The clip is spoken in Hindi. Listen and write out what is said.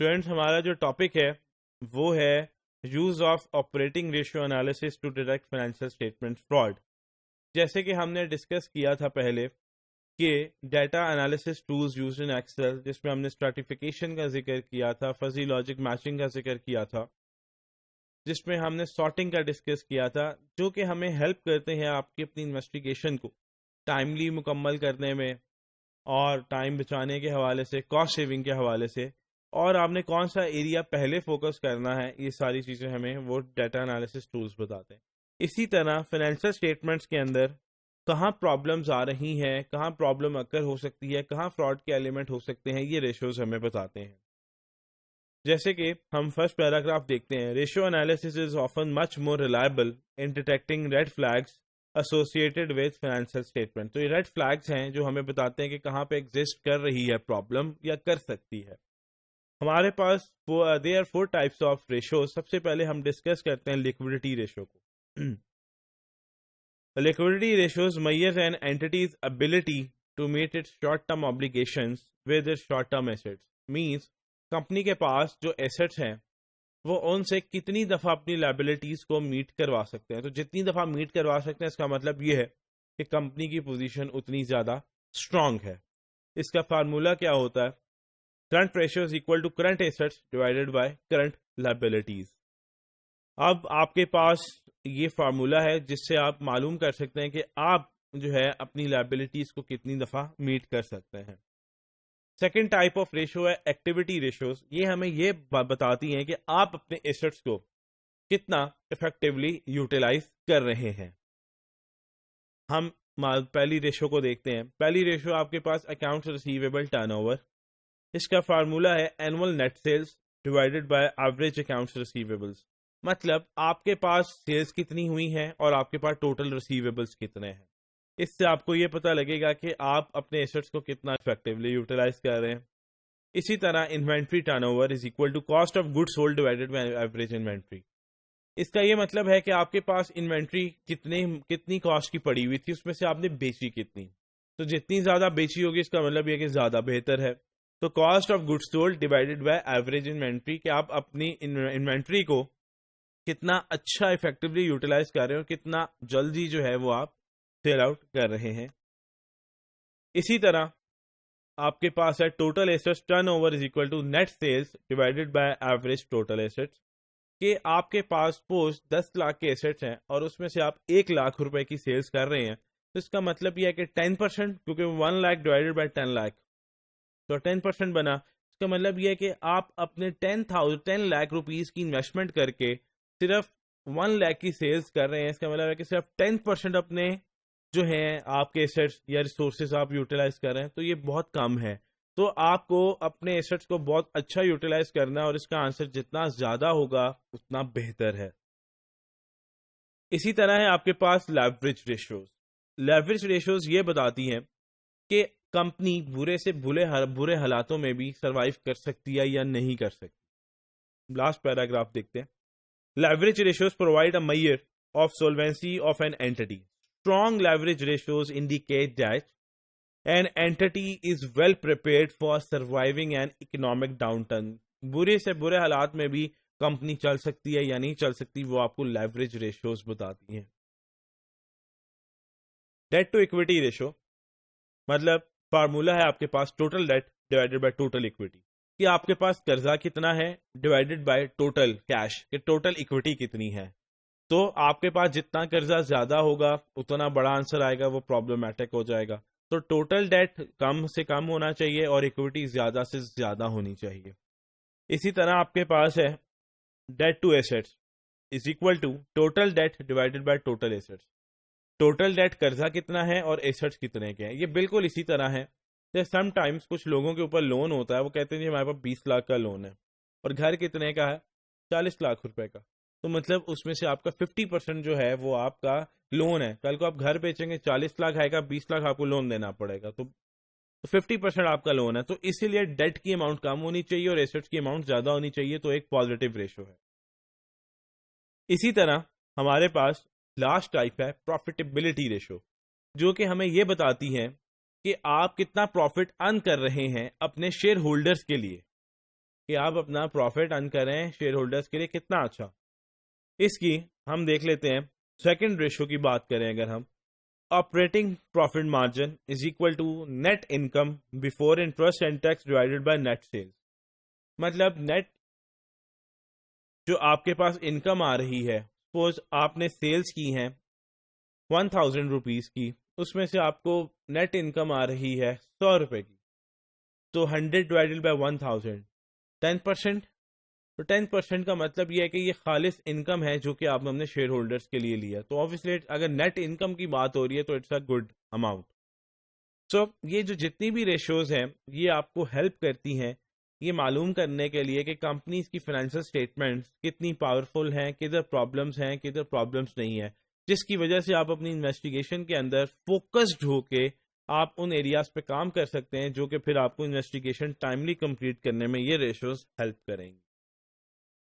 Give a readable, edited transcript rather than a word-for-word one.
स्टूडेंट्स, हमारा जो टॉपिक है वो है use of operating ratio analysis to detect financial statement fraud. जैसे कि हमने डिस्कस किया था पहले कि data analysis tools used in Excel, जिसमें हमने स्ट्रैटिफिकेशन का जिक्र किया था, फजी लॉजिक मैचिंग का जिक्र किया था, जिसमें हमने सॉर्टिंग का डिस्कस किया था, जो कि हमें हेल्प करते हैं आपकी अपनी इन्वेस्टिगेशन को टाइमली मुकम्मल करने में और टाइम बचाने के हवाले से, कॉस्ट सेविंग के हवाले से, और आपने कौन सा एरिया पहले फोकस करना है, ये सारी चीज़ें हमें वो डाटा एनालिसिस टूल्स बताते हैं। इसी तरह फाइनेंशियल स्टेटमेंट्स के अंदर कहाँ प्रॉब्लम्स आ रही हैं, कहाँ प्रॉब्लम अकर हो सकती है, कहाँ फ्रॉड के एलिमेंट हो सकते हैं, ये रेशियोज हमें बताते हैं। जैसे कि हम फर्स्ट पैराग्राफ देखते हैं, ratio analysis is often much more reliable in detecting red flags associated with financial statement. तो ये रेड फ्लैग्स हैं जो हमें बताते हैं कि कहाँ पे एग्जिस्ट कर रही है प्रॉब्लम या कर सकती है। हमारे पास there are 4 types of ratio. सबसे पहले हम डिस्कस करते हैं लिक्विडिटी रेशियो को। Liquidity ratios measures an entities ability to meet its short term obligations with its short term assets. Means company के पास जो एसेट्स हैं वो उनसे कितनी दफ़ा अपनी लायबिलिटीज़ को मीट करवा सकते हैं। तो जितनी दफ़ा मीट करवा सकते हैं, इसका मतलब ये है कि कंपनी की पोजीशन उतनी ज़्यादा स्ट्रांग है। इसका फार्मूला क्या होता है? Current ratio is equal to current assets divided by current liabilities. अब आपके पास ये फार्मूला है जिससे आप मालूम कर सकते हैं कि आप जो है अपनी लायबिलिटीज़ को कितनी दफ़ा मीट कर सकते हैं। सेकेंड टाइप ऑफ रेशियो है एक्टिविटी रेशियोज। ये हमें ये बताती हैं कि आप अपने एसेट्स को कितना इफेक्टिवली यूटिलाइज कर रहे हैं। हम पहली रेशियो को देखते हैं। पहली रेशियो आपके पास अकाउंट्स रिसीवेबल टर्नओवर। इसका फार्मूला है annual net sales divided by average accounts receivables. मतलब आपके पास सेल्स कितनी हुई हैं और आपके पास टोटल रिसीवेबल्स कितने हैं। इससे आपको ये पता लगेगा कि आप अपने एसेट्स को कितना इफेक्टिवली यूटिलाइज कर रहे हैं। इसी तरह inventory turnover is equal to cost of goods sold divided by average inventory. इसका ये मतलब है कि आपके पास इन्वेंट्री कितनी कॉस्ट की पड़ी हुई थी, उसमें से आपने बेची कितनी। तो जितनी ज्यादा बेची होगी, इसका मतलब यह कि ज्यादा बेहतर है। तो cost of goods sold divided by average inventory, कि आप अपनी इन्वेंट्री को कितना अच्छा इफेक्टिवली यूटिलाइज कर रहे हो, कितना जल्दी जो है वो आप सेल आउट कर रहे हैं। इसी तरह आपके पास है total assets turnover is equal to net sales divided by average total assets. कि आपके पास सपोज 10 लाख के एसेट्स हैं और उसमें से आप 1 लाख रुपए की सेल्स कर रहे हैं, तो इसका मतलब यह है कि 10%, क्योंकि 1 लाख डिवाइडेड बाय 10 लाख तो 10% बना। इसका मतलब यह है कि आप अपने 10 लाख रुपीज की इन्वेस्टमेंट करके सिर्फ 1 लाख की सेल्स कर रहे हैं। इसका मतलब है कि सिर्फ 10% अपने जो है आपके एसेट्स या रिसोर्सेज आप यूटिलाइज कर रहे हैं, तो ये बहुत कम है। तो आपको अपने एसेट्स को बहुत अच्छा यूटिलाइज करना है और इसका आंसर जितना ज्यादा होगा उतना बेहतर है। इसी तरह है आपके पास लेवरेज रेशियोज। लेवरेज रेशियोज ये बताती हैं कि कंपनी बुरे से बुरे हालातों में भी सरवाइव कर सकती है या नहीं कर सकती। लास्ट पैराग्राफ देखते हैं। Leverage ratios provide a measure of solvency of an entity. Strong leverage ratios indicate that an entity is well prepared for surviving an economic downturn. बुरे से बुरे हालात में भी कंपनी चल सकती है या नहीं चल सकती, वो आपको लेवरेज रेशियोज बताती हैं। डेट टू इक्विटी रेशियो मतलब फार्मूला है आपके पास total debt divided by total equity, कि आपके पास कर्जा कितना है डिवाइडेड बाय टोटल कैश, कि टोटल इक्विटी कितनी है। तो आपके पास जितना कर्जा ज्यादा होगा उतना बड़ा आंसर आएगा, वो प्रॉब्लमेटिक हो जाएगा। तो टोटल डेट कम से कम होना चाहिए और इक्विटी ज्यादा से ज्यादा होनी चाहिए। इसी तरह आपके पास है debt to assets is equal to total debt divided by total assets. Total debt कर्जा कितना है और एसेट्स कितने के हैं, ये बिल्कुल इसी तरह है। समटाइम्स कुछ लोगों के ऊपर लोन होता है, वो कहते हैं हमारे पास 20 लाख का लोन है और घर कितने का है, 40 लाख रुपए का। तो मतलब उसमें से आपका 50% जो है वो आपका लोन है। कल को आप घर बेचेंगे, 40 लाख आएगा, 20 लाख आपको लोन देना पड़ेगा, तो 50% आपका लोन है। तो इसीलिए डेट की अमाउंट कम होनी चाहिए और एसेट्स की अमाउंट ज्यादा होनी चाहिए, तो एक पॉजिटिव रेशियो है। इसी तरह हमारे पास लास्ट टाइप है प्रॉफिटेबिलिटी रेशियो, जो कि हमें यह बताती है कि आप कितना प्रॉफिट अर्न कर रहे हैं अपने शेयर होल्डर्स के लिए। कि आप अपना प्रॉफिट अर्न करें शेयर होल्डर्स के लिए कितना अच्छा। इसकी हम देख लेते हैं सेकंड रेशो की बात करें अगर हम, operating profit margin is equal to net income before interest and tax divided by net sales. मतलब नेट जो आपके पास इनकम आ रही है, सपोज आपने सेल्स की हैं 1000 रुपीज की, उसमें से आपको नेट इनकम आ रही है 100 रुपए की, तो 100 डिवाइडेड बाय 1000 10%। तो 10% का मतलब ये है कि ये खालिस इनकम है जो कि आपने अपने शेयर होल्डर्स के लिए लिया। तो ऑब्वियसली अगर नेट इनकम की बात हो रही है तो इट्स अ गुड अमाउंट। सो ये जो जितनी भी रेशोज हैं ये आपको हेल्प करती हैं ये मालूम करने के लिए कि कंपनीज की फाइनेंशियल स्टेटमेंट्स कितनी पावरफुल हैं, किधर प्रॉब्लम्स हैं, किधर प्रॉब्लम्स नहीं है, जिसकी वजह से आप अपनी इन्वेस्टिगेशन के अंदर फोकस्ड होके आप उन एरियाज पे काम कर सकते हैं जो कि फिर आपको इन्वेस्टिगेशन टाइमली कंप्लीट करने में ये रेशोज हेल्प करेंगे।